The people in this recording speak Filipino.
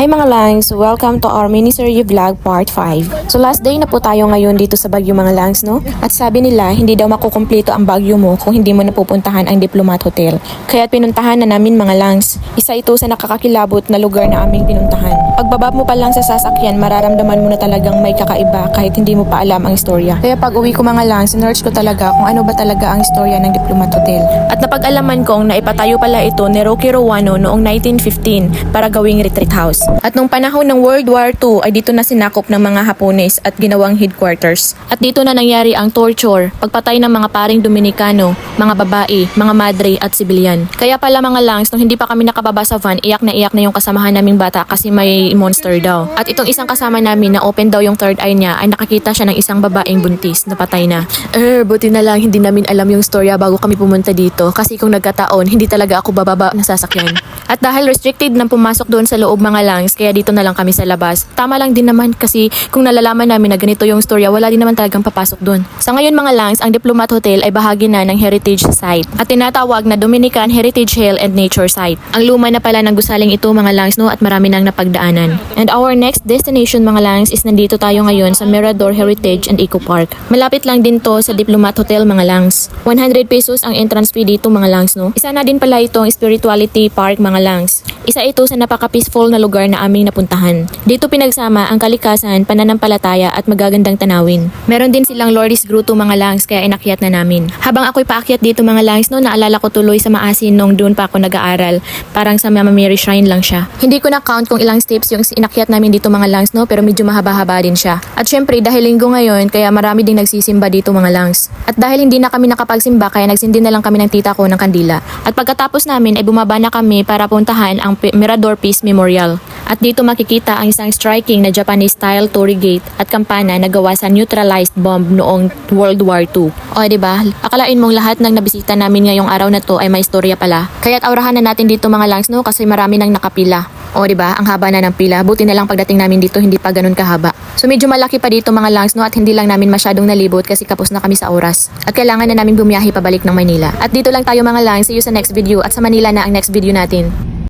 Hi mga Langs! Welcome to our mini-series vlog part 5. So last day na po tayo ngayon dito sa Baguio mga Langs, no? At sabi nila, hindi daw makukumpleto ang Baguio mo kung hindi mo napupuntahan ang Diplomat Hotel. Kaya pinuntahan na namin mga Langs. Isa ito sa nakakakilabot na lugar na aming pinuntahan. Pagbaba mo pa lang sa sasakyan, mararamdaman mo na talagang may kakaiba kahit hindi mo pa alam ang istorya. Kaya pag uwi ko mga Langs, sinearch ko talaga kung ano ba talaga ang istorya ng Diplomat Hotel. At napag-alaman kong naipatayo pala ito ni Rocky Ruano noong 1915 para gawing retreat house. At nung panahon ng World War II ay dito na sinakop ng mga Hapones at ginawang headquarters. At dito na nangyari ang torture, pagpatay ng mga paring Dominikano, mga babae, mga madre at sibilyan. Kaya pala mga Langs, nung hindi pa kami nakababa sa van, iyak na yung kasamahan naming bata kasi may monster daw. At itong isang kasama namin na open daw yung third eye niya ay nakakita siya ng isang babaeng buntis na patay na. Buti na lang hindi namin alam yung storya bago kami pumunta dito kasi kung nagkataon, hindi talaga ako bababa ng sasakyan. At dahil restricted nang pumasok doon sa loob mga Langs, kaya dito na lang kami sa labas. Tama lang din naman kasi kung nalalaman namin na ganito yung storya, wala din naman talagang papasok doon. Sa ngayon mga Langs, ang Diplomat Hotel ay bahagi na ng Heritage Site at tinatawag na Dominican Heritage Hill and Nature Site. Ang luma na pala ng gusaling ito mga Langs, no, at marami nang napagdaanan. And our next destination mga Langs is nandito tayo ngayon sa Mirador Heritage and Eco Park. Malapit lang din to sa Diplomat Hotel mga Langs. 100 pesos ang entrance fee dito mga Langs, no. Isa na din pala itong Spirituality Park mga Langs. Isa ito sa napaka-peaceful na lugar na aming napuntahan. Dito pinagsama ang kalikasan, pananampalataya at magagandang tanawin. Meron din silang Lourdes Gruto mga Langs kaya inakyat na namin. Habang ako'y paakyat dito mga Langs, no, naalala ko tuloy sa Maasin nung doon pa ako nag-aaral. Parang sa Mama Mary Shrine lang siya. Hindi ko na count kung ilang steps yung inakyat namin dito mga Langs, no, pero medyo mahaba-haba din siya. At syempre dahil linggo ngayon kaya marami ding nagsisimba dito mga Langs. At dahil hindi na kami nakapagsimba kaya nagsindi na lang kami ng tita ko ng kandila. At pagkatapos namin ay bumaba na kami para puntahan ang Mirador Peace Memorial. At dito makikita ang isang striking na Japanese-style torii gate at kampana na gawa sa neutralized bomb noong World War II. O diba, akalain mong lahat ng nabisita namin ngayong araw na to ay may istorya pala. Kaya't aurahan na natin dito mga Langs, no, kasi marami nang nakapila. O diba, ang haba na ng pila. Buti na lang pagdating namin dito hindi pa ganun kahaba. So medyo malaki pa dito mga Langs, no, at hindi lang namin masyadong nalibot kasi kapos na kami sa oras. At kailangan na namin bumiyahe pabalik ng Maynila. At dito lang tayo mga Langs, see you sa next video at sa Manila na ang next video natin.